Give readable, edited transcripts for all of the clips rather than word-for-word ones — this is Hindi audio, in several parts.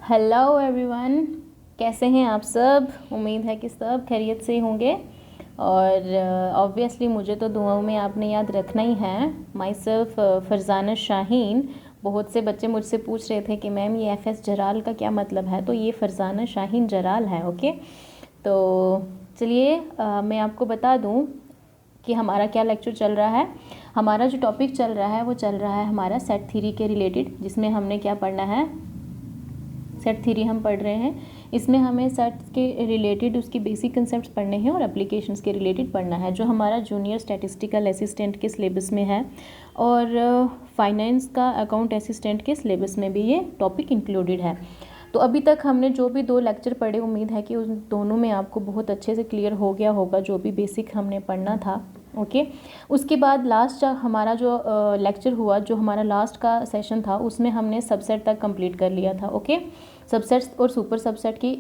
हेलो एवरीवन, कैसे हैं आप सब। उम्मीद है कि सब खैरियत से होंगे और ऑब्वियसली मुझे तो दुआओं में आपने याद रखना ही है। My self Farzana Shaheen. बहुत से बच्चे मुझसे पूछ रहे थे कि मैम ये एफ एस जराल का क्या मतलब है, तो ये फरजाना शाहीन जराल है। ओके, तो चलिए मैं आपको बता दूं कि हमारा क्या लेक्चर चल रहा है। हमारा जो टॉपिक चल रहा है वो चल रहा है हमारा सेट थ्योरी के रिलेटेड, जिसमें हमने क्या पढ़ना है, सेट थ्योरी हम पढ़ रहे हैं। इसमें हमें सेट के रिलेटेड उसकी बेसिक कंसेप्ट्स पढ़ने हैं और एप्लीकेशंस के रिलेटेड पढ़ना है, जो हमारा जूनियर स्टैटिस्टिकल असिस्टेंट के सिलेबस में है और फाइनेंस का अकाउंट असिस्टेंट के सिलेबस में भी ये टॉपिक इंक्लूडेड है। तो अभी तक हमने जो भी 2 लेक्चर पढ़े, उम्मीद है कि उन दोनों में आपको बहुत अच्छे से क्लियर हो गया होगा जो भी बेसिक हमने पढ़ना था। ओके, उसके बाद लास्ट हमारा जो लेक्चर हुआ, जो हमारा लास्ट का सेशन था, उसमें हमने सबसेट तक कंप्लीट कर लिया था। ओके, सबसेट्स और सुपर सबसेट की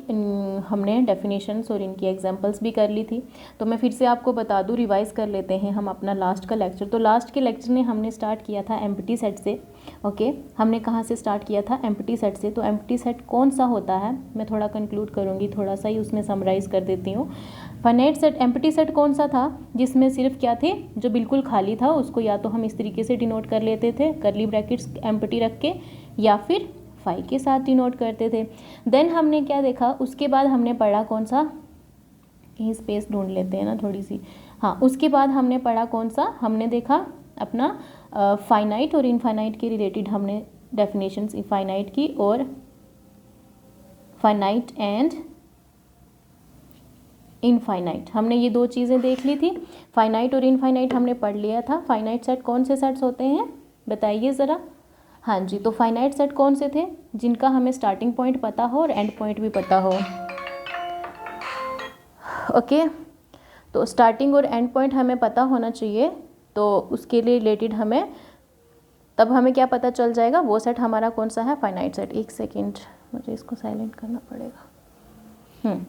हमने डेफिनेशंस और इनकी एग्जांपल्स भी कर ली थी। तो मैं फिर से आपको बता दूं, रिवाइज़ कर लेते हैं हम अपना लास्ट का लेक्चर। तो लास्ट के लेक्चर में हमने स्टार्ट किया था एम्प्टी सेट से। ओके, हमने कहाँ से स्टार्ट किया था, एम्प्टी सेट से। तो एम्प्टी सेट कौन सा होता है, मैं थोड़ा कंक्लूड करूँगी, थोड़ा सा ही उसमें समराइज़ कर देती हूँ। फाइनाइट सेट, एम्प्टी सेट कौन सा था, जिसमें सिर्फ क्या थे, जो बिल्कुल खाली था उसको या तो हम इस तरीके से डिनोट कर लेते थे करली ब्रैकेट्स एम्प्टी रख के, या फिर फाइव के साथ डिनोट करते थे। देन हमने क्या देखा, उसके बाद हमने पढ़ा कौन सा, कहीं स्पेस ढूंढ लेते हैं ना थोड़ी सी। हाँ, उसके बाद हमने पढ़ा कौन सा, हमने देखा अपना फाइनाइट और इनफाइनाइट के रिलेटेड हमने डेफिनेशंस इनफाइनाइट की, और फाइनाइट एंड इनफाइनाइट, हमने ये 2 चीज़ें देख ली थी। फाइनाइट और इनफाइनाइट हमने पढ़ लिया था। फाइनाइट सेट कौन से सेट्स होते हैं बताइए ज़रा। हाँ जी, तो फाइनाइट सेट कौन से थे, जिनका हमें स्टार्टिंग पॉइंट पता हो और एंड पॉइंट भी पता हो। ओके, तो स्टार्टिंग और एंड पॉइंट हमें पता होना चाहिए, तो उसके लिए रिलेटेड हमें, तब हमें क्या पता चल जाएगा, वो सेट हमारा कौन सा है, फाइनाइट सेट। एक सेकेंड, मुझे इसको साइलेंट करना पड़ेगा।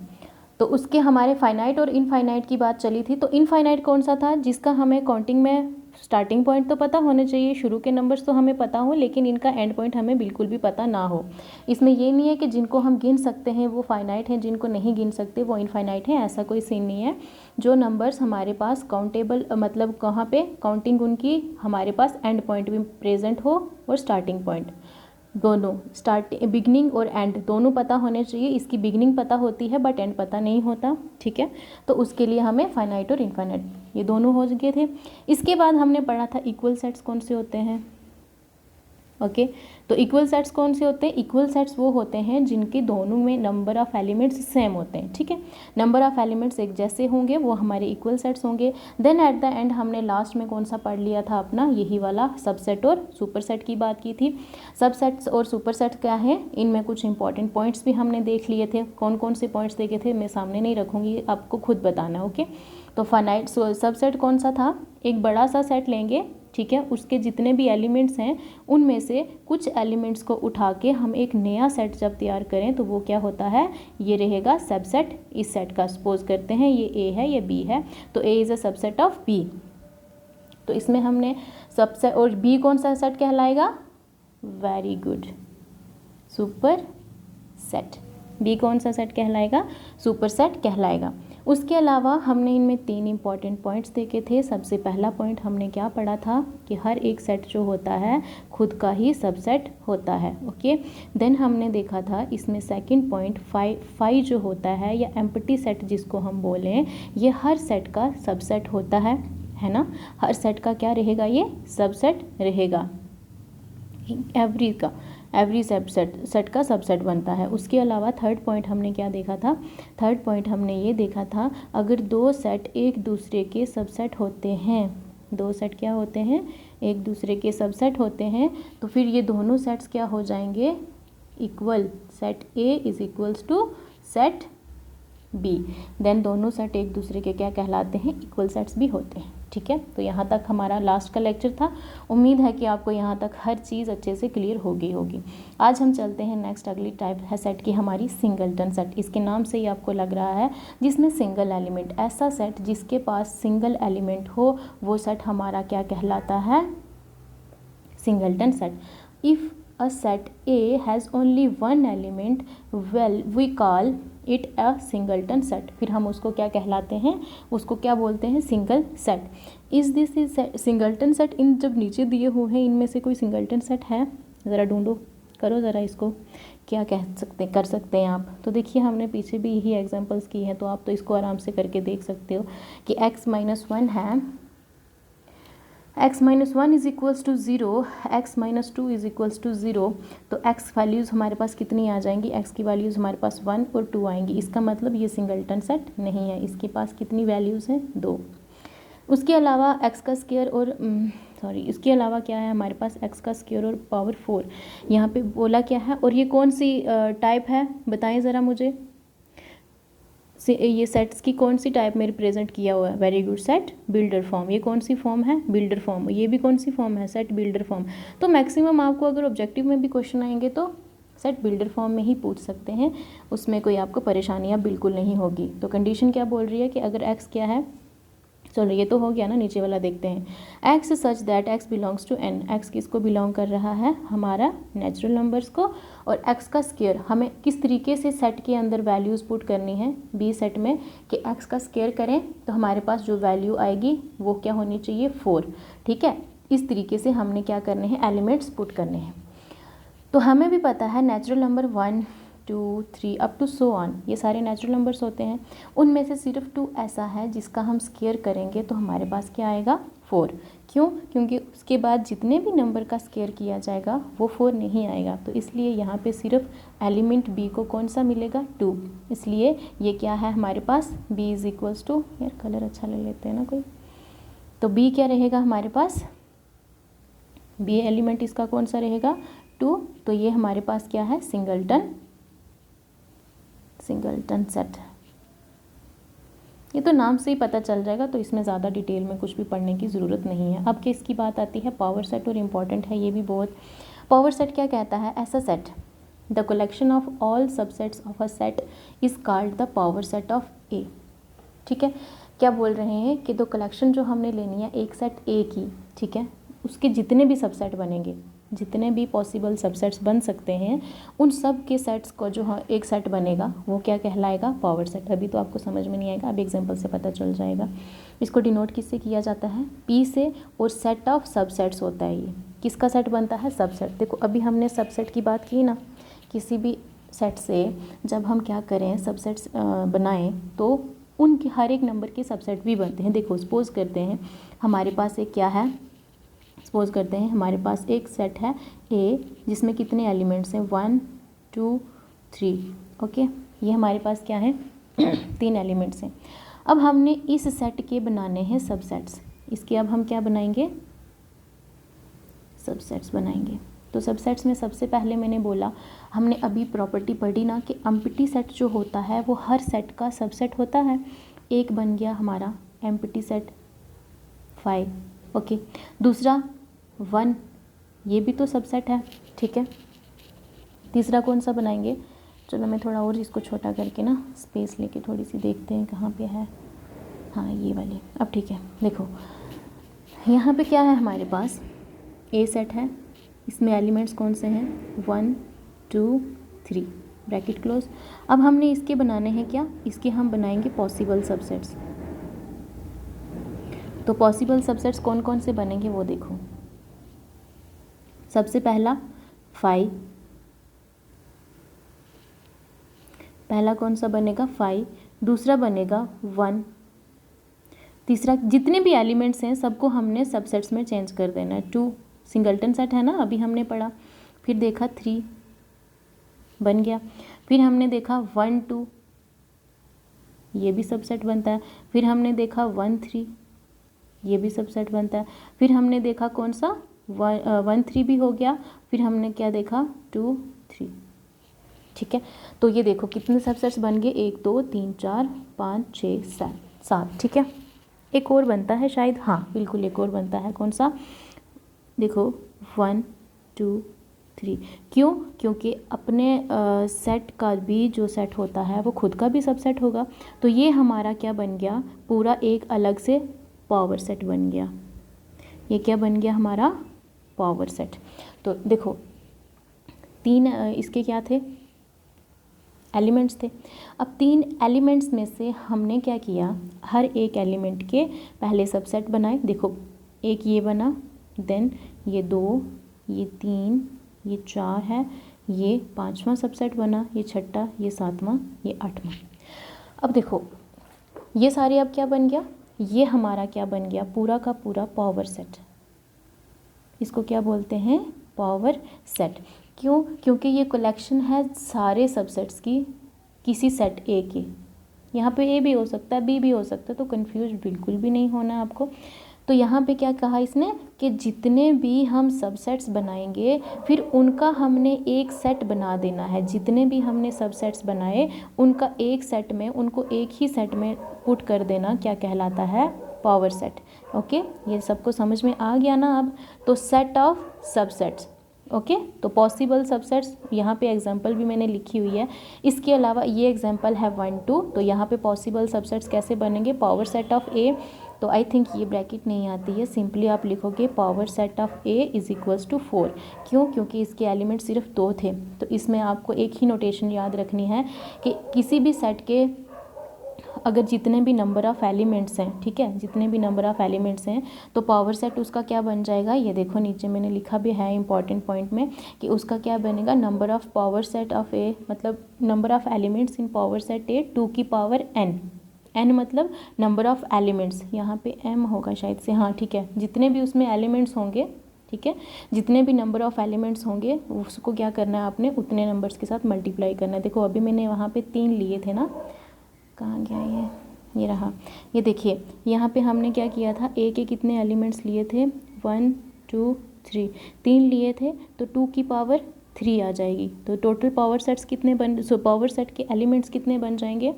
तो उसके हमारे फाइनाइट और इनफाइनाइट की बात चली थी। तो इनफाइनाइट कौन सा था, जिसका हमें काउंटिंग में स्टार्टिंग पॉइंट तो पता होने चाहिए, शुरू के नंबर्स तो हमें पता हो, लेकिन इनका एंड पॉइंट हमें बिल्कुल भी पता ना हो। इसमें ये नहीं है कि जिनको हम गिन सकते हैं वो फाइनाइट हैं, जिनको नहीं गिन सकते वो इनफाइनाइट हैं, ऐसा कोई सीन नहीं है। जो नंबर्स हमारे पास काउंटेबल, मतलब कहाँ पे काउंटिंग उनकी हमारे पास एंड पॉइंट भी प्रेजेंट हो और स्टार्टिंग पॉइंट, दोनों स्टार्ट बिगनिंग और एंड दोनों पता होने चाहिए। इसकी बिगनिंग पता होती है बट एंड पता नहीं होता, ठीक है। तो उसके लिए हमें फाइनाइट और इनफाइनाइट ये दोनों हो गए थे। इसके बाद हमने पढ़ा था इक्वल सेट्स कौन से होते हैं। ओके, तो इक्वल सेट्स कौन से होते हैं, इक्वल सेट्स वो होते हैं जिनके दोनों में नंबर ऑफ एलिमेंट्स सेम होते हैं, ठीक है। नंबर ऑफ एलिमेंट्स एक जैसे होंगे वो हमारे इक्वल सेट्स होंगे। देन एट द एंड हमने लास्ट में कौन सा पढ़ लिया था अपना, यही वाला सबसेट और सुपर सेट की बात की थी। सबसेट्स और सुपर सेट क्या है, इनमें कुछ इंपॉर्टेंट पॉइंट्स भी हमने देख लिए थे। कौन कौन से पॉइंट्स देखे थे मैं सामने नहीं रखूँगी, आपको खुद बताना। ओके, तो फाइनाइट सबसेट कौन सा था, एक बड़ा सा सेट लेंगे, ठीक है, उसके जितने भी एलिमेंट्स हैं उनमें से कुछ एलिमेंट्स को उठा के हम एक नया सेट जब तैयार करें तो वो क्या होता है, ये रहेगा सबसेट इस सेट का। सपोज करते हैं ये ए है, ये बी है, तो A is a subset of B. तो इसमें हमने सबसेट, और बी कौन सा सेट कहलाएगा, very good, superset. B कौन सा सेट कहलाएगा, सुपर सेट कहलाएगा। उसके अलावा हमने इनमें 3 इंपॉर्टेंट पॉइंट्स देखे थे। सबसे पहला पॉइंट हमने क्या पढ़ा था कि हर एक सेट जो होता है खुद का ही सबसेट होता है। ओके, देन हमने देखा था इसमें सेकंड पॉइंट फाइव जो होता है या एम्प्टी सेट जिसको हम बोलें, ये हर सेट का सबसेट होता है ना। हर सेट का क्या रहेगा, ये सबसेट रहेगा, एवरी सेट का सबसेट बनता है। उसके अलावा थर्ड पॉइंट हमने क्या देखा था, थर्ड पॉइंट हमने ये देखा था, अगर 2 सेट एक दूसरे के सबसेट होते हैं, 2 सेट क्या होते हैं, एक दूसरे के सबसेट होते हैं, तो फिर ये दोनों सेट्स क्या हो जाएंगे, equal. Set A is equals to set B, then दोनों सेट एक दूसरे के क्या कहलाते हैं, इक्वल सेट्स भी होते हैं, ठीक है। तो यहाँ तक हमारा लास्ट का लेक्चर था। उम्मीद है कि आपको यहाँ तक हर चीज़ अच्छे से क्लियर हो गई होगी। आज हम चलते हैं नेक्स्ट, अगली टाइप है सेट की हमारी सिंगलटन सेट। इसके नाम से ही आपको लग रहा है जिसमें सिंगल एलिमेंट, ऐसा सेट जिसके पास सिंगल एलिमेंट हो वो सेट हमारा क्या कहलाता है, singleton set. If a set A has only one element, well we call it a singleton set। फिर हम उसको क्या कहलाते हैं, उसको क्या बोलते हैं, single set. Is this is singleton set, इन जब नीचे दिए हुए हैं इनमें से कोई सिंगलटन सेट है, ज़रा ढूंढो, करो ज़रा इसको, क्या कह सकते कर सकते हैं आप। तो देखिए हमने पीछे भी यही एग्जांपल्स की हैं, तो आप तो इसको आराम से करके देख सकते हो कि x-1 है, x-1 is equals to 0, x-2 is equals to 0। तो x वैल्यूज़ हमारे पास कितनी आ जाएंगी, x की वैल्यूज़ हमारे पास 1 और 2 आएंगी। इसका मतलब ये सिंगलटन सेट नहीं है, इसके पास कितनी वैल्यूज़ हैं, 2। उसके अलावा x का स्क्वायर और इसके अलावा क्या है हमारे पास, x का स्क्वायर और पावर 4 यहाँ पे बोला क्या है, और ये कौन सी टाइप है बताएं ज़रा मुझे, ये सेट्स की कौन सी टाइप में रिप्रेजेंट किया हुआ है, very good, set builder form. ये कौन सी फॉर्म है, बिल्डर फॉर्म। ये भी कौन सी फॉर्म है, सेट बिल्डर फॉर्म। तो मैक्सिमम आपको अगर ऑब्जेक्टिव में भी क्वेश्चन आएंगे तो सेट बिल्डर फॉर्म में ही पूछ सकते हैं, उसमें कोई आपको परेशानियाँ बिल्कुल नहीं होगी। तो कंडीशन क्या बोल रही है कि अगर x क्या है, चलो ये तो हो गया ना, नीचे वाला देखते हैं। x such that x belongs to n, x किसको बिलोंग कर रहा है, हमारा नेचुरल नंबर्स को। और x का स्क्वायर हमें किस तरीके से सेट के अंदर वैल्यूज़ पुट करनी है, बी सेट में, कि x का स्क्वायर करें तो हमारे पास जो वैल्यू आएगी वो क्या होनी चाहिए, 4। ठीक है, इस तरीके से हमने क्या करने हैं, एलिमेंट्स पुट करने हैं। तो हमें भी पता है natural number 1 2 3 up to so on, ये सारे नेचुरल नंबर्स होते हैं। उनमें से सिर्फ 2 ऐसा है जिसका हम स्क्वायर करेंगे तो हमारे पास क्या आएगा, 4। क्यों, क्योंकि उसके बाद जितने भी नंबर का स्क्वायर किया जाएगा वो 4 नहीं आएगा। तो इसलिए यहाँ पे सिर्फ एलिमेंट b को कौन सा मिलेगा, 2। इसलिए ये क्या है हमारे पास, b इज इक्वल्स टू, यार कलर अच्छा ले लेते हैं ना कोई, तो b क्या रहेगा हमारे पास, b एलिमेंट इसका कौन सा रहेगा, 2। तो ये हमारे पास क्या है, सिंगलटन सेट। ये तो नाम से ही पता चल जाएगा, तो इसमें ज़्यादा डिटेल में कुछ भी पढ़ने की ज़रूरत नहीं है। अब किसकी बात आती है, पावर सेट, और इम्पॉर्टेंट है ये भी बहुत। पावर सेट क्या कहता है, ऐसा set, the collection of all subsets of a set is called the power set of A. ठीक है, क्या बोल रहे हैं कि द कलेक्शन जो हमने लेनी है एक सेट ए की, ठीक है, उसके जितने भी सबसेट बनेंगे, जितने भी पॉसिबल सबसेट्स बन सकते हैं, उन सब के सेट्स को जो एक सेट बनेगा वो क्या कहलाएगा, पावर सेट। अभी तो आपको समझ में नहीं आएगा, अब एग्जांपल से पता चल जाएगा। इसको डिनोट किससे किया जाता है, P से, और सेट ऑफ सबसेट्स होता है। ये किसका सेट बनता है, सबसेट। देखो अभी हमने सबसेट की बात की ना, किसी भी सेट से जब हम क्या करें, सबसेट्स बनाएं तो उनके हर एक नंबर के सबसेट भी बनते हैं। देखो सपोज करते हैं हमारे पास एक क्या है, सपोज करते हैं हमारे पास एक सेट है A जिसमें कितने एलिमेंट्स हैं, 1 2 3। ओके, ये हमारे पास क्या है 3 एलिमेंट्स हैं। अब हमने इस सेट के बनाने हैं सबसेट्स, इसके अब हम क्या बनाएंगे, सबसेट्स बनाएंगे। तो सबसेट्स में सबसे पहले मैंने बोला, हमने अभी प्रॉपर्टी पढ़ी ना कि एम्प्टी सेट जो होता है वो हर सेट का सबसेट होता है। एक बन गया हमारा एम्प्टी सेट 5। ओके, दूसरा 1, ये भी तो सबसेट है। ठीक है, तीसरा कौन सा बनाएंगे, चलो मैं थोड़ा और इसको छोटा करके ना स्पेस लेके थोड़ी सी देखते हैं कहाँ पे है, हाँ ये वाली। अब ठीक है, देखो यहाँ पे क्या है हमारे पास, ए सेट है, इसमें एलिमेंट्स कौन से हैं, 1 2 3 ब्रैकेट क्लोज। अब हमने इसके बनाने हैं क्या, इसके हम बनाएंगे पॉसिबल सबसेट्स। तो पॉसिबल सबसेट्स कौन कौन से बनेंगे वो देखो, सबसे पहला 5, पहला कौन सा बनेगा 5, दूसरा बनेगा 1, तीसरा, जितने भी एलिमेंट्स हैं सबको हमने सबसेट्स में चेंज कर देना है। 2 सिंगलटन सेट है ना, अभी हमने पढ़ा। फिर देखा 3 बन गया, फिर हमने देखा 1 2, ये भी सबसेट बनता है। फिर हमने देखा 1 3, ये भी सबसेट बनता है। फिर हमने देखा कौन सा 1 3 भी हो गया। फिर हमने क्या देखा 2 3। ठीक है, तो ये देखो कितने सबसेट्स बन गए, 1 2 3 4 5 6 7। ठीक है, एक और बनता है शायद, हाँ बिल्कुल एक और बनता है, कौन सा, देखो 1 2 3। क्यों, क्योंकि अपने सेट का भी जो सेट होता है वो खुद का भी सबसेट होगा। तो ये हमारा क्या बन गया, पूरा एक अलग से पावर सेट बन गया। ये क्या बन गया हमारा, पावर सेट। तो देखो 3 इसके क्या थे, एलिमेंट्स थे। अब 3 एलिमेंट्स में से हमने क्या किया, हर एक एलिमेंट के पहले सबसेट बनाए। देखो एक ये बना, देन ये 2, ये 3, ये 4 है, ये 5वां सबसेट बना, ये 6ठा, ये 7वां, ये 8वां। अब देखो ये सारे अब क्या बन गया, ये हमारा क्या बन गया, पूरा का पूरा पावर सेट। इसको क्या बोलते हैं, पावर सेट। क्यों, क्योंकि ये कलेक्शन है सारे सबसेट्स की किसी सेट ए की। यहाँ पे ए भी हो सकता है, बी भी हो सकता है, तो कंफ्यूज बिल्कुल भी नहीं होना आपको। तो यहाँ पे क्या कहा इसने कि जितने भी हम सबसेट्स बनाएंगे फिर उनका हमने एक सेट बना देना है। जितने भी हमने सबसेट्स बनाए उनका एक सेट में, उनको एक ही सेट में पुट कर देना क्या कहलाता है, पावर सेट। ओके, ये सबको समझ में आ गया ना अब। तो सेट ऑफ सबसेट्स, ओके। तो पॉसिबल सबसेट्स यहाँ पे एग्जांपल भी मैंने लिखी हुई है। इसके अलावा ये एग्जांपल है 1 2, तो यहाँ पे पॉसिबल सबसेट्स कैसे बनेंगे, पावर सेट ऑफ ए। तो आई थिंक ये ब्रैकेट नहीं आती है, सिंपली आप लिखोगे power set of A is equals to 4। क्यों, क्योंकि इसके एलिमेंट सिर्फ 2 थे। तो इसमें आपको एक ही नोटेशन याद रखनी है कि किसी भी सेट के अगर जितने भी नंबर ऑफ़ एलिमेंट्स हैं, ठीक है, जितने भी नंबर ऑफ़ एलिमेंट्स हैं तो पावर सेट उसका क्या बन जाएगा, ये देखो नीचे मैंने लिखा भी है इंपॉर्टेंट पॉइंट में कि उसका क्या बनेगा, number of power set of A, मतलब number of elements in power set A 2 की पावर n। n मतलब नंबर ऑफ़ एलिमेंट्स, यहाँ पे m होगा शायद से, हाँ ठीक है, जितने भी उसमें एलिमेंट्स होंगे, ठीक है, जितने भी नंबर ऑफ़ एलिमेंट्स होंगे उसको क्या करना है आपने, उतने नंबर्स के साथ मल्टीप्लाई करना है। देखो अभी मैंने वहाँ पे 3 लिए थे ना, कहाँ गया ये रहा। ये देखिए यहाँ पे हमने क्या किया था, ए के कितने एलिमेंट्स लिए थे, 1 2 3, 3 लिए थे तो 2 की पावर 3 आ जाएगी। तो टोटल पावर सेट्स कितने पावर सेट के एलिमेंट्स कितने बन जाएंगे,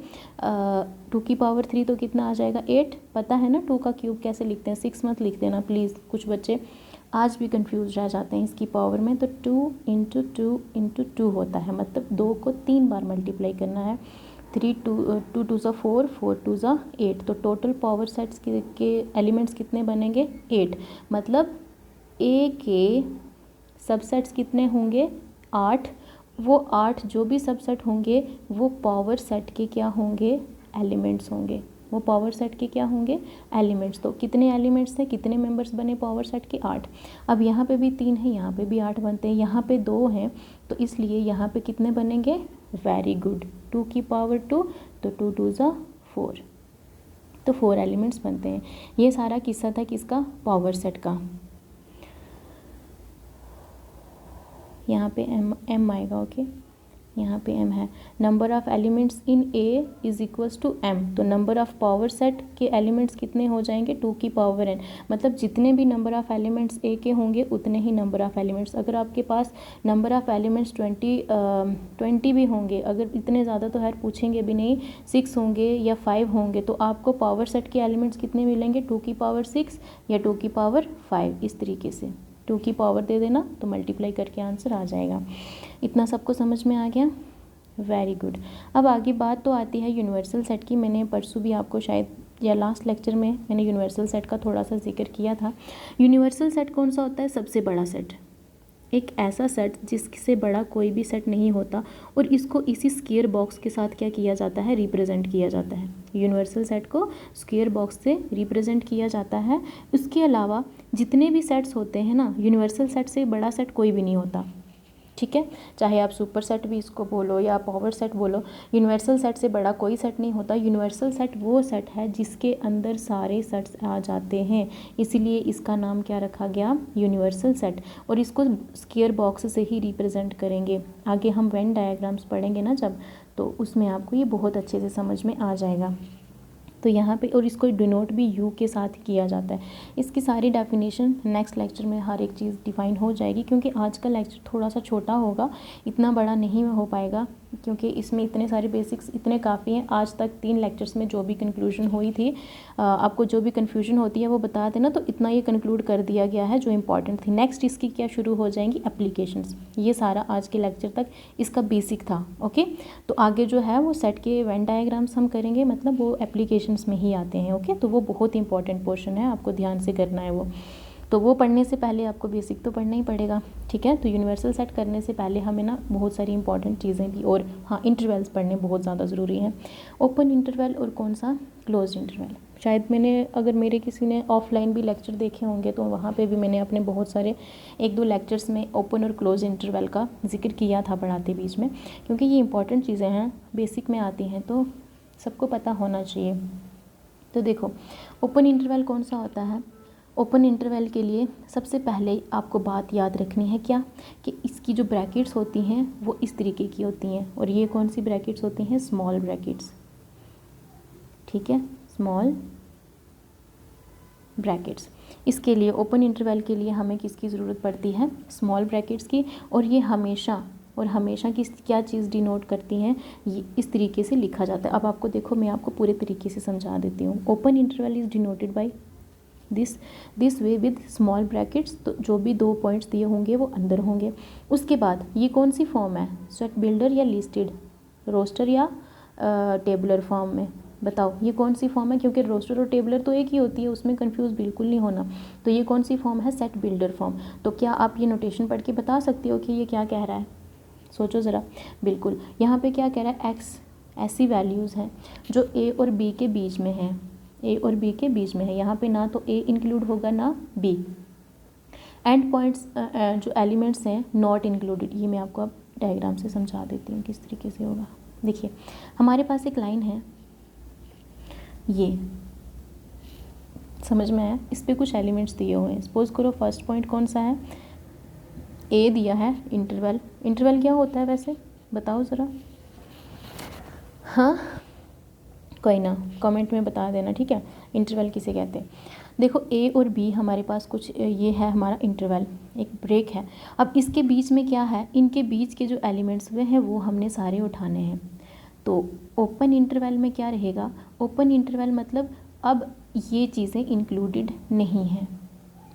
2 की पावर 3 तो कितना आ जाएगा, 8। पता है ना 2 का क्यूब कैसे लिखते हैं, 6 मत लिख देना प्लीज़, कुछ बच्चे आज भी कंफ्यूज रह जाते हैं इसकी पावर में। तो 2 इंटू 2 इंटू 2 होता है, मतलब 2 को 3 बार मल्टीप्लाई करना है। 3 2 2 ज़ा 4, 4 2 ज़ा 8, तो टोटल पावर सेट्स के एलिमेंट्स कितने बनेंगे, 8। मतलब ए के सबसेट्स कितने होंगे, 8। वो 8 जो भी सबसेट होंगे वो पावर सेट के क्या होंगे, एलिमेंट्स होंगे। वो पावर सेट के क्या होंगे, एलिमेंट्स। तो कितने एलिमेंट्स थे, कितने मेंबर्स बने पावर सेट के, 8। अब यहाँ पे भी 3 है, यहाँ पे भी 8 बनते हैं, यहाँ पे 2 हैं, तो इसलिए यहाँ पे कितने बनेंगे, वेरी गुड, 2 की पावर 2, तो 2 2 ज़ा 4, तो 4 एलिमेंट्स बनते हैं। ये सारा किस्सा था किसका, पावर सेट का। यहाँ पे m आएगा, ओके, यहाँ पे m है। Number of elements in a is equals to m, तो नंबर ऑफ़ पावर सेट के एलिमेंट्स कितने हो जाएंगे, 2 की पावर n। मतलब जितने भी नंबर ऑफ़ एलिमेंट्स a के होंगे उतने ही नंबर ऑफ़ एलिमेंट्स, अगर आपके पास नंबर ऑफ़ एलिमेंट्स 20 भी होंगे, अगर इतने ज़्यादा तो खैर पूछेंगे भी नहीं, 6 होंगे या 5 होंगे, तो आपको पावर सेट के एलिमेंट्स कितने मिलेंगे, 2 की पावर 6 या 2 की पावर 5, इस तरीके से 2 की पावर दे देना तो मल्टीप्लाई करके आंसर आ जाएगा। इतना सबको समझ में आ गया, वेरी गुड। अब आगे बात तो आती है यूनिवर्सल सेट की। मैंने परसों भी आपको शायद या लास्ट लेक्चर में मैंने यूनिवर्सल सेट का थोड़ा सा जिक्र किया था। यूनिवर्सल सेट कौन सा होता है, सबसे बड़ा सेट, एक ऐसा सेट जिससे बड़ा कोई भी सेट नहीं होता, और इसको इसी स्क्वायर बॉक्स के साथ क्या किया जाता है, रिप्रेजेंट किया जाता है। यूनिवर्सल सेट को स्क्वायर बॉक्स से रिप्रेजेंट किया जाता है। उसके अलावा जितने भी सेट्स होते हैं ना, यूनिवर्सल सेट से बड़ा सेट कोई भी नहीं होता, ठीक है, चाहे आप सुपर सेट भी इसको बोलो या पावर सेट बोलो, यूनिवर्सल सेट से बड़ा कोई सेट नहीं होता। यूनिवर्सल सेट वो सेट है जिसके अंदर सारे सेट्स आ जाते हैं, इसीलिए इसका नाम क्या रखा गया, यूनिवर्सल सेट। और इसको स्क्वायर बॉक्स से ही रिप्रेजेंट करेंगे। आगे हम वेन डायग्राम्स पढ़ेंगे ना जब, तो उसमें आपको ये बहुत अच्छे से समझ में आ जाएगा। तो यहाँ पे, और इसको डिनोट भी यू के साथ किया जाता है। इसकी सारी डेफिनेशन नेक्स्ट लेक्चर में हर एक चीज़ डिफाइन हो जाएगी, क्योंकि आज का लेक्चर थोड़ा सा छोटा होगा, इतना बड़ा नहीं हो पाएगा, क्योंकि इसमें इतने सारे बेसिक्स इतने काफ़ी हैं। आज तक 3 लेक्चर्स में जो भी कंक्लूजन हुई थी, आपको जो भी कन्फ्यूजन होती है वो बता देना, तो इतना ये कंक्लूड कर दिया गया है जो इंपॉर्टेंट थी। नेक्स्ट इसकी क्या शुरू हो जाएंगी, एप्लीकेशंस। ये सारा आज के लेक्चर तक इसका बेसिक था, ओके। तो आगे जो है वो सेट के वेन डायग्राम्स हम करेंगे, मतलब वो एप्लीकेशंस में ही आते हैं, ओके। तो वो बहुत इंपॉर्टेंट पोर्शन है, आपको ध्यान से करना है वो। तो वो पढ़ने से पहले आपको बेसिक तो पढ़ना ही पड़ेगा, ठीक है। तो यूनिवर्सल सेट करने से पहले हमें ना बहुत सारी इंपॉर्टेंट चीज़ें भी, और हाँ इंटरवल्स पढ़ने बहुत ज़्यादा ज़रूरी हैं। ओपन इंटरवल और कौन सा, क्लोज इंटरवल। शायद मैंने, अगर मेरे किसी ने ऑफलाइन भी लेक्चर देखे होंगे तो वहाँ पे भी मैंने अपने बहुत सारे 1-2 लेक्चर्स में ओपन और क्लोज इंटरवल का जिक्र किया था पढ़ाते बीच में, क्योंकि ये इंपॉर्टेंट चीज़ें हैं, बेसिक में आती हैं तो सबको पता होना चाहिए। तो देखो ओपन इंटरवल कौन सा होता है। ओपन इंटरवल के लिए सबसे पहले आपको बात याद रखनी है क्या, कि इसकी जो ब्रैकेट्स होती हैं वो इस तरीके की होती हैं, और ये कौन सी ब्रैकेट्स होती हैं, स्मॉल ब्रैकेट्स, ठीक है, स्मॉल ब्रैकेट्स। इसके लिए ओपन इंटरवल के लिए हमें किसकी ज़रूरत पड़ती है, स्मॉल ब्रैकेट्स की। और ये हमेशा किस क्या चीज़ डिनोट करती हैं, ये इस तरीके से लिखा जाता है। अब आपको देखो, मैं आपको पूरे तरीके से समझा देती हूँ। Open interval is denoted by this way with small brackets. तो जो भी 2 पॉइंट्स दिए होंगे वो अंदर होंगे। उसके बाद ये कौन सी फॉर्म है, सेट बिल्डर या लिस्टेड, रोस्टर या टेबुलर फॉर्म में, बताओ ये कौन सी फॉर्म है, क्योंकि रोस्टर और टेबुलर तो एक ही होती है, उसमें कंफ्यूज बिल्कुल नहीं होना। तो ये कौन सी फॉर्म है, सेट बिल्डर फॉर्म। तो क्या आप ये नोटेशन पढ़ के बता सकते हो कि ये क्या कह रहा है, सोचो ज़रा। बिल्कुल, यहाँ पे क्या कह रहा है, एक्स ऐसी वैल्यूज़ हैं जो ए और बी के बीच में हैं, ए और बी के बीच में है। यहाँ पे ना तो ए इंक्लूड होगा ना बी। एंड पॉइंट्स जो एलिमेंट्स हैं नॉट इंक्लूडेड। ये मैं आपको अब डायग्राम से समझा देती हूँ किस तरीके से होगा। देखिए हमारे पास एक लाइन है, ये समझ में आया, इस पर कुछ एलिमेंट्स दिए हुए हैं। सपोज करो फर्स्ट पॉइंट कौन सा है, ए दिया है, इंटरवल। इंटरवल क्या होता है वैसे बताओ ज़रा, हाँ कोई ना कमेंट में बता देना, ठीक है, इंटरवल किसे कहते हैं। देखो ए और बी हमारे पास कुछ, ये है हमारा इंटरवल, एक ब्रेक है। अब इसके बीच में क्या है, इनके बीच के जो एलिमेंट्स हुए हैं वो हमने सारे उठाने हैं। तो ओपन इंटरवल में क्या रहेगा, ओपन इंटरवल मतलब अब ये चीज़ें इंक्लूडेड नहीं हैं,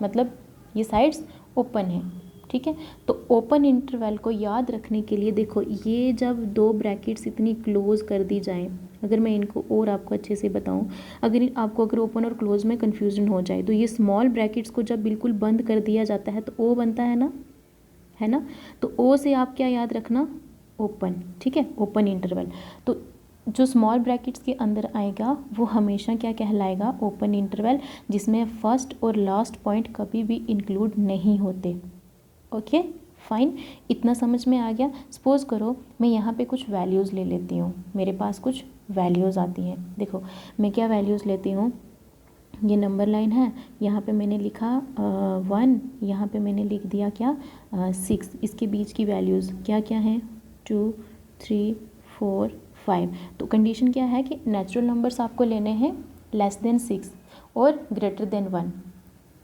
मतलब ये साइड्स ओपन हैं, ठीक है। तो ओपन इंटरवल को याद रखने के लिए देखो, ये जब 2 ब्रैकेट्स इतनी क्लोज कर दी जाएं, अगर मैं इनको और आपको अच्छे से बताऊं, अगर ओपन और क्लोज में कन्फ्यूजन हो जाए, तो ये स्मॉल ब्रैकेट्स को जब बिल्कुल बंद कर दिया जाता है तो ओ बनता है ना, तो ओ से आप क्या याद रखना, ओपन, ठीक है, ओपन इंटरवल। तो जो स्मॉल ब्रैकेट्स के अंदर आएगा वो हमेशा क्या कहलाएगा, ओपन इंटरवल, जिसमें फर्स्ट और लास्ट पॉइंट कभी भी इंक्लूड नहीं होते। ओके फाइन, इतना समझ में आ गया। सपोज़ करो मैं यहाँ पे कुछ वैल्यूज़ ले लेती हूँ, मेरे पास कुछ वैल्यूज़ आती हैं। देखो मैं क्या वैल्यूज़ लेती हूँ, ये नंबर लाइन है, यहाँ पे मैंने लिखा 1, यहाँ पे मैंने लिख दिया क्या 6। इसके बीच की वैल्यूज़ क्या क्या हैं, 2, 3, 4, 5। तो कंडीशन क्या है कि नेचुरल नंबर्स आपको लेने हैं लेस देन 6 और ग्रेटर देन 1,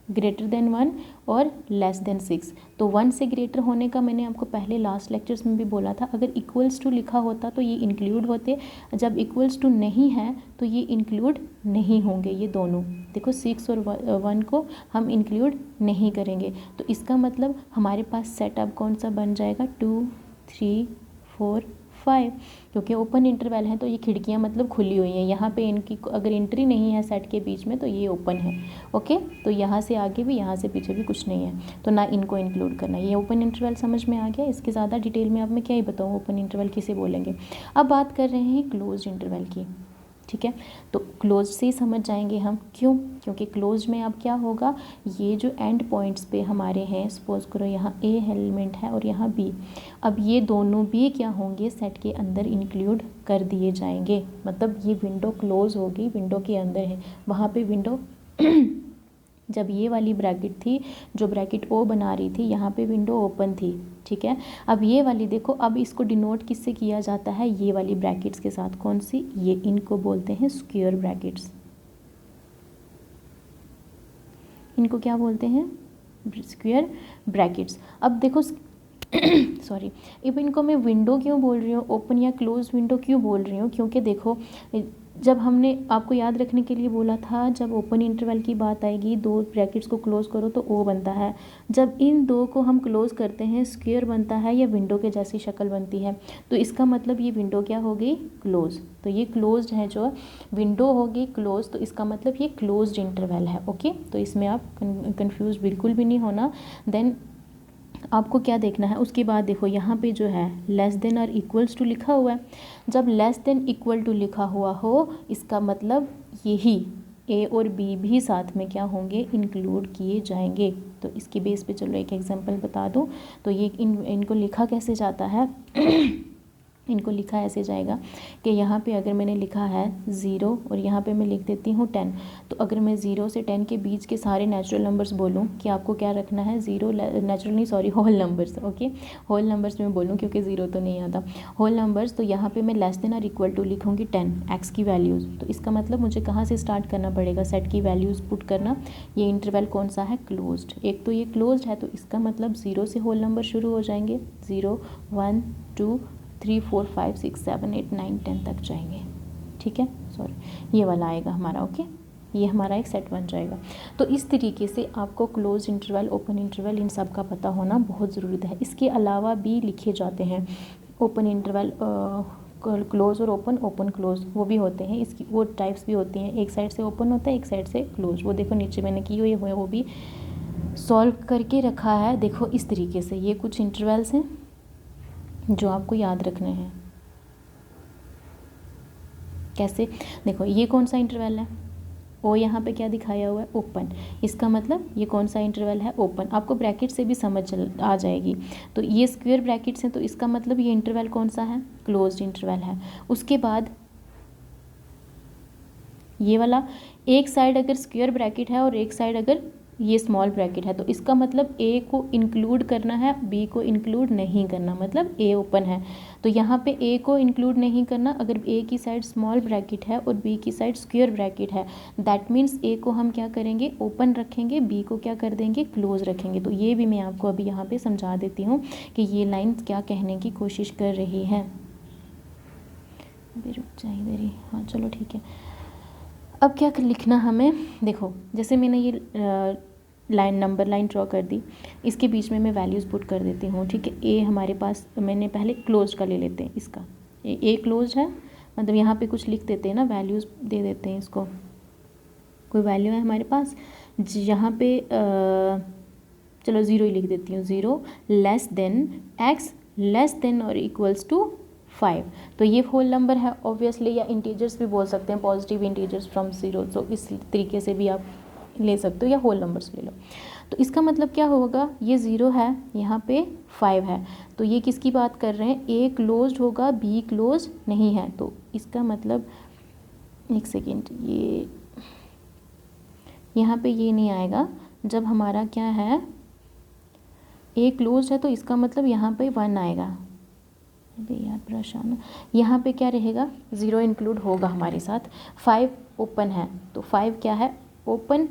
ग्रेटर देन 1 और लेस देन 6। तो 1 से ग्रेटर होने का मैंने आपको पहले लास्ट लेक्चर्स में भी बोला था, अगर इक्वल्स टू लिखा होता तो ये इंक्लूड होते, जब इक्वल्स टू नहीं है तो ये इंक्लूड नहीं होंगे। ये दोनों देखो 6 और 1 को हम इंक्लूड नहीं करेंगे। तो इसका मतलब हमारे पास सेटअप कौन सा बन जाएगा, 2, 3, 4, 5। क्योंकि ओपन इंटरवल है तो ये खिड़कियाँ मतलब खुली हुई हैं, यहाँ पे इनकी अगर एंट्री नहीं है सेट के बीच में तो ये ओपन है। ओके, तो यहाँ से आगे भी यहाँ से पीछे भी कुछ नहीं है, तो ना इनको इंक्लूड करना। ये ओपन इंटरवल समझ में आ गया। इसके ज़्यादा डिटेल में अब मैं क्या ही बताऊँ ओपन इंटरवल किसे बोलेंगे। अब बात कर रहे हैं क्लोज इंटरवल की, ठीक है। तो क्लोज से ही समझ जाएंगे हम, क्यों, क्योंकि क्लोज में अब क्या होगा, ये जो एंड पॉइंट्स पे हमारे हैं, सपोज करो यहाँ ए एलिमेंट है और यहाँ बी, अब ये दोनों भी क्या होंगे, सेट के अंदर इंक्लूड कर दिए जाएंगे। मतलब ये विंडो क्लोज होगी, विंडो के अंदर है, वहाँ पे विंडो जब ये वाली ब्रैकेट थी, जो ब्रैकेट ओ बना रही थी, यहाँ पे विंडो ओपन थी, ठीक है। अब ये वाली देखो, अब इसको डिनोट किससे किया जाता है, ये वाली ब्रैकेट्स के साथ, कौन सी, ये, इनको बोलते हैं स्क्वायर ब्रैकेट्स। इनको क्या बोलते हैं, स्क्वायर ब्रैकेट्स। अब देखो सॉरी, अब इनको मैं विंडो क्यों बोल रही हूँ, ओपन या क्लोज विंडो क्यों बोल रही हूँ, क्योंकि देखो जब हमने आपको याद रखने के लिए बोला था, जब ओपन इंटरवल की बात आएगी, दो ब्रैकेट्स को क्लोज करो तो ओ बनता है। जब इन दो को हम क्लोज करते हैं स्क्वायर बनता है या विंडो के जैसी शक्ल बनती है। तो इसका मतलब ये विंडो क्या हो गई, क्लोज। तो ये क्लोज्ड है, जो विंडो होगी क्लोज, तो इसका मतलब ये क्लोज्ड इंटरवल है। ओके, तो इसमें आप कंफ्यूज बिल्कुल भी नहीं होना। देन आपको क्या देखना है, उसके बाद देखो यहाँ पे जो है लेस देन और इक्वल्स टू लिखा हुआ है। जब लेस देन इक्वल टू लिखा हुआ हो, इसका मतलब यही ए और बी भी साथ में क्या होंगे, इंक्लूड किए जाएंगे। तो इसकी बेस पे चलो एक एग्जांपल बता दूँ। तो ये इनको लिखा कैसे जाता है इनको लिखा ऐसे जाएगा कि यहाँ पे अगर मैंने लिखा है 0 और यहाँ पे मैं लिख देती हूँ 10। तो अगर मैं 0 से 10 के बीच के सारे नेचुरल नंबर्स बोलूँ कि आपको क्या रखना है, 0 नेचुरल नहीं, sorry, whole numbers. Okay, whole numbers में बोलूँ क्योंकि 0 तो नहीं आता, होल नंबर्स। तो यहाँ पे मैं लेस देन और इक्वल टू लिखूँगी 10 एक्स की वैल्यूज़। तो इसका मतलब मुझे कहाँ से स्टार्ट करना पड़ेगा, सेट की वैल्यूज़ पुट करना। ये इंटरवल कौन सा है, क्लोज्ड। एक तो ये क्लोज्ड है, तो इसका मतलब 0 से होल नंबर शुरू हो जाएंगे, 0 1 2 3 4 5 6 7 8 9 10 तक जाएंगे। ठीक है, सॉरी, ये वाला आएगा हमारा। ओके, ये हमारा एक सेट बन जाएगा। तो इस तरीके से आपको क्लोज इंटरवल, ओपन इंटरवल, इन सब का पता होना बहुत ज़रूरी है। इसके अलावा भी लिखे जाते हैं ओपन इंटरवल, क्लोज और ओपन क्लोज, वो भी होते हैं। इसकी वो टाइप्स भी होती हैं, एक साइड से ओपन होता है, एक साइड से क्लोज। वो देखो नीचे मैंने की हुई है, वो भी सॉल्व करके रखा है। देखो इस तरीके से ये कुछ इंटरवल्स हैं जो आपको याद रखने हैं। कैसे, देखो ये कौन सा इंटरवल है, ओ यहाँ पे क्या दिखाया हुआ है, ओपन। इसका मतलब ये कौन सा इंटरवल है, ओपन। आपको ब्रैकेट से भी समझ आ जाएगी। तो ये स्क्वायर ब्रैकेट्स हैं, तो इसका मतलब ये इंटरवल कौन सा है, क्लोज्ड इंटरवल है। उसके बाद ये वाला, एक साइड अगर स्क्वायर ब्रैकेट है और एक साइड अगर ये स्मॉल ब्रैकेट है, तो इसका मतलब ए को इंक्लूड करना है, बी को इंक्लूड नहीं करना, मतलब ए ओपन है। तो यहाँ पे ए को इंक्लूड नहीं करना, अगर ए की साइड स्मॉल ब्रैकेट है और बी की साइड स्क्वायर ब्रैकेट है, दैट मीन्स ए को हम क्या करेंगे, ओपन रखेंगे, बी को क्या कर देंगे, क्लोज रखेंगे। तो ये भी मैं आपको अभी यहाँ पे समझा देती हूँ कि ये लाइन क्या कहने की कोशिश कर रही है। अभी रुक जाए इधर ही, हाँ चलो ठीक है। अब क्या लिखना हमें, देखो जैसे मैंने ये लाइन, नंबर लाइन ड्रॉ कर दी, इसके बीच में मैं वैल्यूज़ पुट कर देती हूँ। ठीक है, ए हमारे पास, मैंने पहले क्लोज का ले लेते हैं, इसका ए क्लोज है, मतलब यहाँ पे कुछ लिख देते हैं ना, वैल्यूज़ दे देते हैं इसको। कोई वैल्यू है हमारे पास, यहाँ पे चलो 0 ही लिख देती हूँ, 0 less than x less than और इक्वल्स टू 5। तो ये होल नंबर है ऑब्वियसली, या इंटीजर्स भी बोल सकते हैं, पॉजिटिव इंटीजर्स फ्रॉम 0। तो इस तरीके से भी आप ले सकते हो, या होल नंबर्स ले लो। तो इसका मतलब क्या होगा, ये 0 है, यहाँ पे 5 है, तो ये किसकी बात कर रहे हैं, ए क्लोज्ड होगा, बी क्लोज नहीं है। तो इसका मतलब, एक सेकेंड, ये यहाँ पे ये नहीं आएगा। जब हमारा क्या है, ए क्लोज है, तो इसका मतलब यहाँ पे 1 आएगा। अभी यार परेशान, यहाँ पे क्या रहेगा, 0 इंक्लूड होगा हमारे साथ। 5 ओपन है, तो 5 क्या है, ओपन,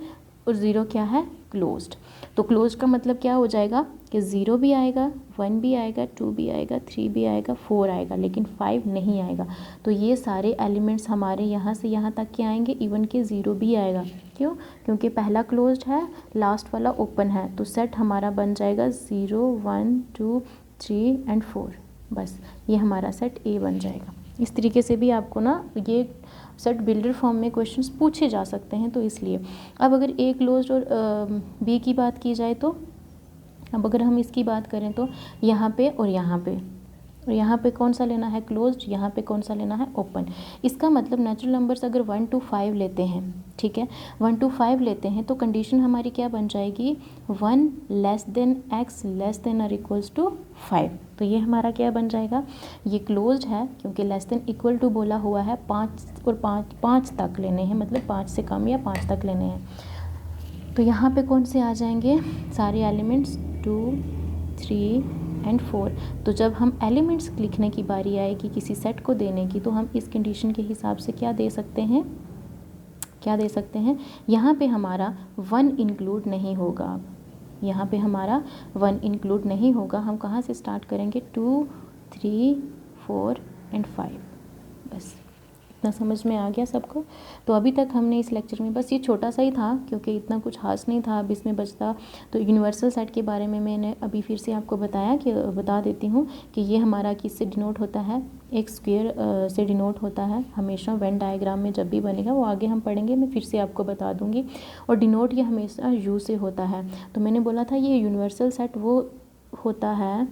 और 0 क्या है, क्लोज्ड। तो क्लोज का मतलब क्या हो जाएगा कि 0 भी आएगा, 1 भी आएगा, 2 भी आएगा, 3 भी आएगा, 4 आएगा, लेकिन 5 नहीं आएगा। तो ये सारे एलिमेंट्स हमारे यहाँ से यहाँ तक के आएंगे, इवन के 0 भी आएगा। क्यों, क्योंकि पहला क्लोज्ड है, लास्ट वाला ओपन है। तो सेट हमारा बन जाएगा 0 1 2 3 एंड 4, बस ये हमारा सेट ए बन जाएगा। इस तरीके से भी आपको ना ये सेट बिल्डर फॉर्म में क्वेश्चंस पूछे जा सकते हैं, तो इसलिए। अब अगर ए क्लोज्ड और बी की बात की जाए, तो अब अगर हम इसकी बात करें तो यहाँ पे और यहाँ पे, और यहाँ पे कौन सा लेना है, क्लोज्ड, यहाँ पे कौन सा लेना है, ओपन। इसका मतलब नेचुरल नंबर्स अगर 1 to 5 लेते हैं, ठीक है, 1 to 5 लेते हैं, तो कंडीशन हमारी क्या बन जाएगी, 1 less than x less than और इक्वल्स टू 5। तो ये हमारा क्या बन जाएगा, ये क्लोज्ड है, क्योंकि लेस देन इक्वल टू बोला हुआ है, 5 और 5 तक लेने हैं, मतलब 5 से कम या 5 तक लेने हैं। तो यहाँ पे कौन से आ जाएंगे, सारे एलिमेंट्स 2 3 एंड 4। तो जब हम एलिमेंट्स लिखने की बारी आएगी किसी सेट को देने की, तो हम इस कंडीशन के हिसाब से क्या दे सकते हैं, क्या दे सकते हैं, यहाँ पे हमारा 1 इंक्लूड नहीं होगा, यहाँ पे हमारा 1 इंक्लूड नहीं होगा। हम कहाँ से स्टार्ट करेंगे, 2 3 4 एंड 5, बस इतना समझ में आ गया सबको? तो अभी तक हमने इस लेक्चर में बस ये छोटा सा ही था, क्योंकि इतना कुछ खास नहीं था। अब इसमें बचता तो यूनिवर्सल सेट के बारे में मैंने अभी फिर से आपको बता देती हूँ कि ये हमारा किससे डिनोट होता है, एक स्क्वायर से डिनोट होता है हमेशा। वेन डायग्राम में जब भी बनेगा वो आगे हम पढ़ेंगे, मैं फिर से आपको बता दूँगी। और डिनोट ये हमेशा यू से होता है। तो मैंने बोला था ये यूनिवर्सल सेट वो होता है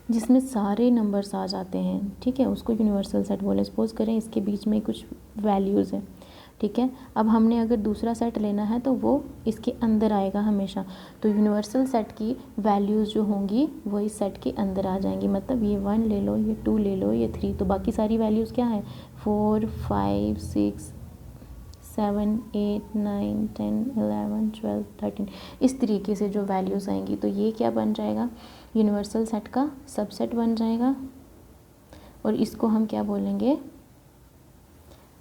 जिसमें सारे नंबर्स आ जाते हैं, ठीक है, उसको यूनिवर्सल सेट बोले। सपोज करें इसके बीच में कुछ वैल्यूज़ है, ठीक है। अब हमने अगर दूसरा सेट लेना है तो वो इसके अंदर आएगा हमेशा। तो यूनिवर्सल सेट की वैल्यूज़ जो होंगी वो इस सेट के अंदर आ जाएंगी। मतलब ये 1 ले लो, ये 2 ले लो, ये 3, तो बाकी सारी वैल्यूज़ क्या है, 4 5 6 7 8 9 10 11 12 13, इस तरीके से जो वैल्यूज़ आएंगी तो ये क्या बन जाएगा, यूनिवर्सल सेट का सबसेट बन जाएगा। और इसको हम क्या बोलेंगे,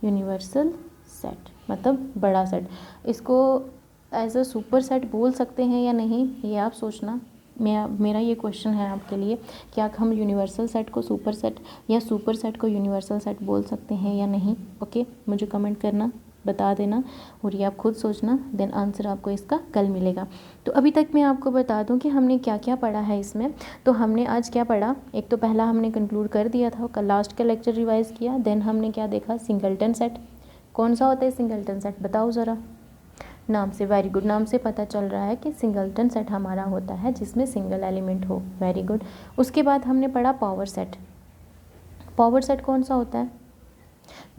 यूनिवर्सल सेट, मतलब बड़ा सेट। इसको एज अ सुपर सेट बोल सकते हैं या नहीं, ये आप सोचना। मेरा ये क्वेश्चन है आपके लिए, क्या हम यूनिवर्सल सेट को सुपर सेट या सुपर सेट को यूनिवर्सल सेट बोल सकते हैं या नहीं? ओके, मुझे कमेंट करना, बता देना, और ये आप खुद सोचना, देन आंसर आपको इसका कल मिलेगा। तो अभी तक मैं आपको बता दूं कि हमने क्या क्या पढ़ा है इसमें। तो हमने आज क्या पढ़ा, एक तो पहला हमने कंक्लूड कर दिया था, कल लास्ट का लेक्चर रिवाइज किया। देन हमने क्या देखा, सिंगलटन सेट। कौन सा होता है सिंगलटन सेट, बताओ ज़रा नाम से। वेरी गुड, नाम से पता चल रहा है कि सिंगलटन सेट हमारा होता है जिसमें सिंगल एलिमेंट हो। Very good. उसके बाद हमने पढ़ा पावर सेट। पावर सेट कौन सा होता है,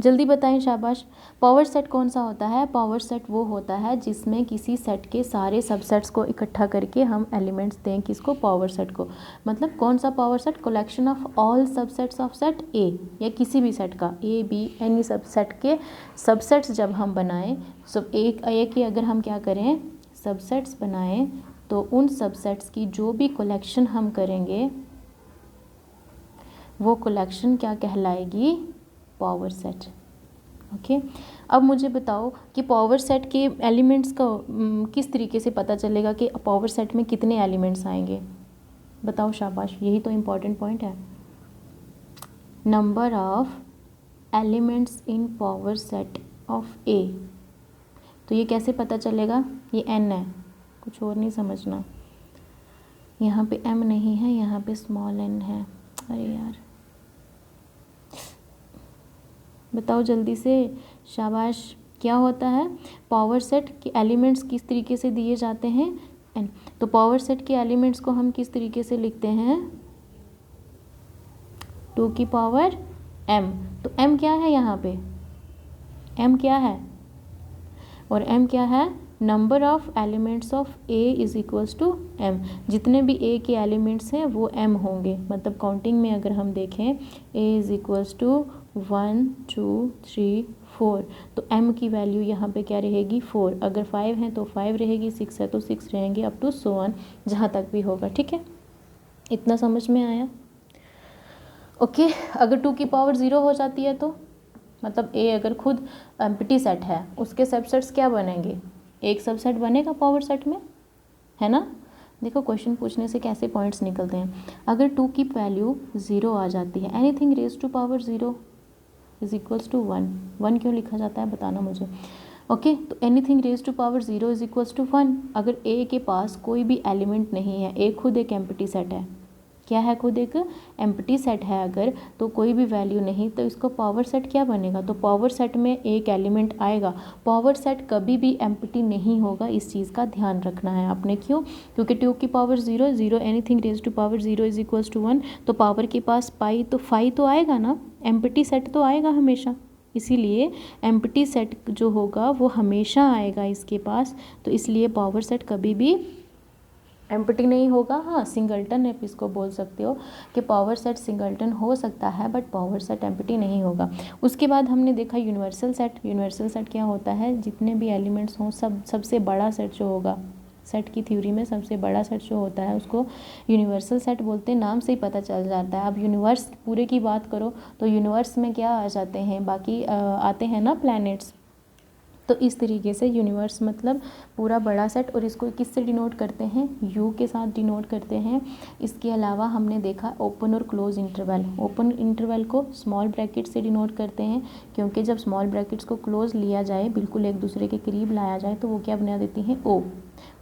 जल्दी बताएं, शाबाश। पावर सेट कौन सा होता है, पावर सेट वो होता है जिसमें किसी सेट के सारे सबसेट्स को इकट्ठा करके हम एलिमेंट्स दें, किसको, पावर सेट को। मतलब कौन सा power set, collection of all subsets of set ए, या किसी भी सेट का ए बी एनी सबसेट के सबसेट्स जब हम बनाएं, सब एक ही अगर हम क्या करें, सबसेट्स बनाएं, तो उन सबसेट्स की जो भी कलेक्शन हम करेंगे वो कलेक्शन क्या कहलाएगी, पावर सेट। ओके, अब मुझे बताओ कि पावर सेट के एलिमेंट्स का किस तरीके से पता चलेगा कि पावर सेट में कितने एलिमेंट्स आएंगे, बताओ, शाबाश, यही तो इम्पॉर्टेंट पॉइंट है। Number of elements in power set of A, तो ये कैसे पता चलेगा, ये n है, कुछ और नहीं समझना, यहाँ पे m नहीं है, यहाँ पे स्मॉल n है। अरे यार, बताओ जल्दी से, शाबाश। क्या होता है, पावर सेट के एलिमेंट्स किस तरीके से दिए जाते हैं, n। तो पावर सेट के एलिमेंट्स को हम किस तरीके से लिखते हैं, 2 की पावर m। तो m क्या है यहाँ पे, m क्या है, और m क्या है, number of elements of a is equals to m। जितने भी a के एलिमेंट्स हैं वो m होंगे। मतलब काउंटिंग में अगर हम देखें, a इज इक्वल्स टू 1 2 3 4, तो m की वैल्यू यहाँ पे क्या रहेगी, 4। अगर 5 है तो 5 रहेगी, 6 है तो 6 रहेंगे, अप टू सो ऑन, जहाँ तक भी होगा। ठीक है, इतना समझ में आया? ओके, अगर 2 की पावर 0 हो जाती है तो मतलब a अगर खुद एम्प्टी सेट है, उसके सबसेट्स क्या बनेंगे, एक सबसेट बनेगा पावर सेट में, है ना। देखो क्वेश्चन पूछने से कैसे पॉइंट्स निकलते हैं। अगर 2 की वैल्यू 0 आ जाती है, anything raise to power 0 is equals to 1। 1 क्यों लिखा जाता है बताना मुझे। ओके, तो anything raise to power 0 is equals to 1। अगर a के पास कोई भी एलिमेंट नहीं है, a खुद एक एम्प्टी सेट है, क्या है, खुद एक एम्प्टी सेट है, अगर तो कोई भी वैल्यू नहीं, तो इसको पावर सेट क्या बनेगा, तो पावर सेट में एक एलिमेंट आएगा। पावर सेट कभी भी एम्प्टी नहीं होगा, इस चीज़ का ध्यान रखना है आपने। क्यों, क्योंकि 2 की power 0 0, anything raise to power 0 is equals to 1, तो पावर के पास पाई तो 5 तो आएगा ना, एम्प्टी सेट तो आएगा हमेशा, इसीलिए एम्प्टी सेट जो होगा वो हमेशा आएगा इसके पास। तो इसलिए पावर सेट कभी भी एम्प्टी नहीं होगा। हाँ, सिंगल्टन आप इसको बोल सकते हो कि पावर सेट सिंगल्टन हो सकता है, बट पावर सेट एम्प्टी नहीं होगा। उसके बाद हमने देखा यूनिवर्सल सेट। यूनिवर्सल सेट क्या होता है, जितने भी एलिमेंट्स हों सबसे बड़ा सेट जो होगा, सेट की थ्योरी में सबसे बड़ा सेट जो होता है उसको यूनिवर्सल सेट बोलते हैं। नाम से ही पता चल जाता है। अब यूनिवर्स पूरे की बात करो तो यूनिवर्स में क्या आ जाते हैं, बाकी आते हैं ना प्लैनेट्स, तो इस तरीके से यूनिवर्स मतलब पूरा बड़ा सेट, और इसको किससे डिनोट करते हैं, यू के साथ डिनोट करते हैं। इसके अलावा हमने देखा ओपन और क्लोज इंटरवल। ओपन इंटरवल को स्मॉल ब्रैकेट से डिनोट करते हैं, क्योंकि जब स्मॉल ब्रैकेट्स को क्लोज लिया जाए, बिल्कुल एक दूसरे के करीब लाया जाए, तो वो क्या बना देती हैं, ओ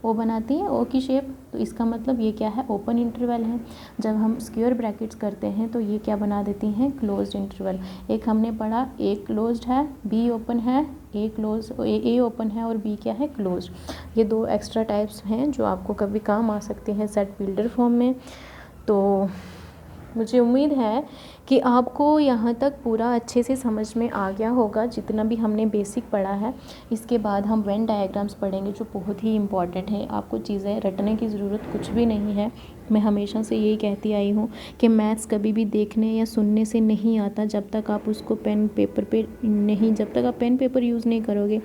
बनाती है, ओ की शेप। तो इसका मतलब ये क्या है, ओपन इंटरवल है। जब हम स्क्वायर ब्रैकेट्स करते हैं तो ये क्या बना देती हैं, क्लोज्ड इंटरवल। एक हमने पढ़ा, ए क्लोज्ड है, बी ओपन है, ए ओपन है और बी क्या है, क्लोज्ड। ये दो एक्स्ट्रा टाइप्स हैं जो आपको कभी काम आ सकते हैं सेट बिल्डर फॉर्म में। तो मुझे उम्मीद है कि आपको यहाँ तक पूरा अच्छे से समझ में आ गया होगा, जितना भी हमने बेसिक पढ़ा है। इसके बाद हम वेन डायग्राम्स पढ़ेंगे, जो बहुत ही इम्पॉर्टेंट है। आपको चीज़ें रटने की ज़रूरत कुछ भी नहीं है। मैं हमेशा से यही कहती आई हूँ कि मैथ्स कभी भी देखने या सुनने से नहीं आता, जब तक आप उसको पेन पेपर पे नहीं, जब तक आप पेन पेपर यूज़ नहीं करोगे,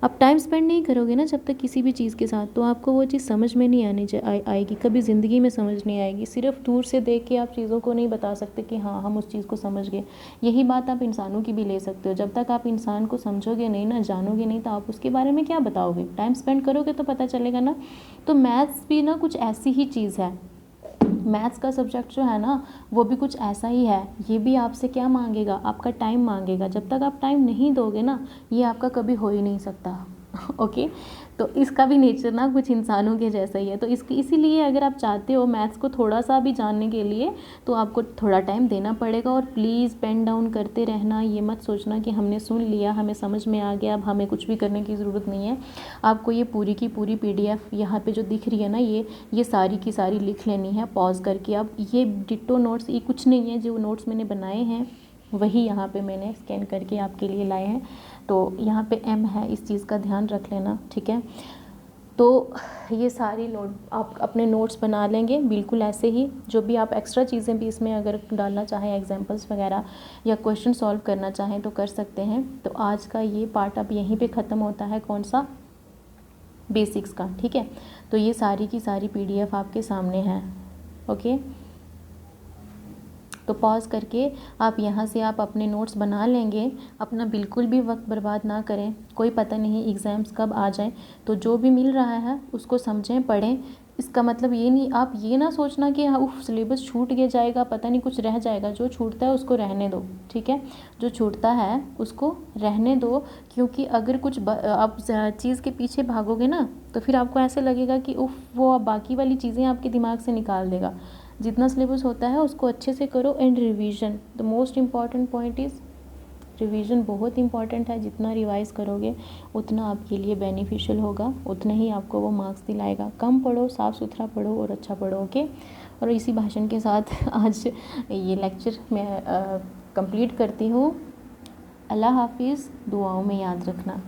आप टाइम स्पेंड नहीं करोगे ना जब तक किसी भी चीज़ के साथ, तो आपको वो चीज़ समझ में नहीं आएगी, कभी ज़िंदगी में समझ नहीं आएगी। सिर्फ दूर से देख के आप चीज़ों को नहीं बता सकते कि हाँ हम उस चीज़ को समझ गए। यही बात आप इंसानों की भी ले सकते हो। जब तक आप इंसान को समझोगे नहीं ना, जानोगे नहीं, तो आप उसके बारे में क्या बताओगे। टाइम स्पेंड करोगे तो पता चलेगा ना। तो मैथ्स भी ना कुछ ऐसी ही चीज़ है। मैथ्स का सब्जेक्ट जो है ना, वो भी कुछ ऐसा ही है। ये भी आपसे क्या मांगेगा, आपका टाइम मांगेगा। जब तक आप टाइम नहीं दोगे ना, ये आपका कभी हो ही नहीं सकता। ओके, तो इसका भी नेचर ना कुछ इंसानों के जैसा ही है। तो इसीलिए अगर आप चाहते हो मैथ्स को थोड़ा सा भी जानने के लिए, तो आपको थोड़ा टाइम देना पड़ेगा। और प्लीज़ पेन डाउन करते रहना, ये मत सोचना कि हमने सुन लिया, हमें समझ में आ गया, अब हमें कुछ भी करने की ज़रूरत नहीं है। आपको ये पूरी की पूरी PDF यहाँ पे जो दिख रही है ना, ये सारी की सारी लिख लेनी है पॉज करके। अब ये डिट्टो नोट्स, ये कुछ नहीं है, जो नोट्स मैंने बनाए हैं वही यहाँ पे मैंने स्कैन करके आपके लिए लाए हैं। तो यहाँ पे M है, इस चीज़ का ध्यान रख लेना, ठीक है। तो ये सारी नोट आप अपने नोट्स बना लेंगे बिल्कुल ऐसे ही। जो भी आप एक्स्ट्रा चीज़ें भी इसमें अगर डालना चाहें, एग्जांपल्स वगैरह या क्वेश्चन सॉल्व करना चाहें तो कर सकते हैं। तो आज का ये पार्ट अब यहीं पे ख़त्म होता है, कौन सा, बेसिक्स का, ठीक है। तो ये सारी की सारी PDF आपके सामने है। ओके, तो पॉज करके आप यहाँ से आप अपने नोट्स बना लेंगे। अपना बिल्कुल भी वक्त बर्बाद ना करें, कोई पता नहीं एग्ज़ाम्स कब आ जाएं। तो जो भी मिल रहा है उसको समझें, पढ़ें। इसका मतलब ये नहीं, आप ये ना सोचना कि हाँ सिलेबस छूट गया जाएगा, पता नहीं कुछ रह जाएगा। जो छूटता है उसको रहने दो, ठीक है। जो छूटता है उसको रहने दो, क्योंकि अगर कुछ आप चीज़ के पीछे भागोगे ना, तो फिर आपको ऐसे लगेगा कि वो बाकी वाली चीज़ें आपके दिमाग से निकाल देगा। जितना सिलेबस होता है उसको अच्छे से करो। And revision, the most important point is revision बहुत इंपॉर्टेंट है। जितना रिवाइज़ करोगे उतना आपके लिए बेनिफिशियल होगा, उतना ही आपको वो मार्क्स दिलाएगा। कम पढ़ो, साफ़ सुथरा पढ़ो और अच्छा पढ़ो। ओके, और इसी भाषण के साथ आज ये लेक्चर मैं कंप्लीट करती हूँ। अल्लाह हाफिज़, दुआओं में याद रखना।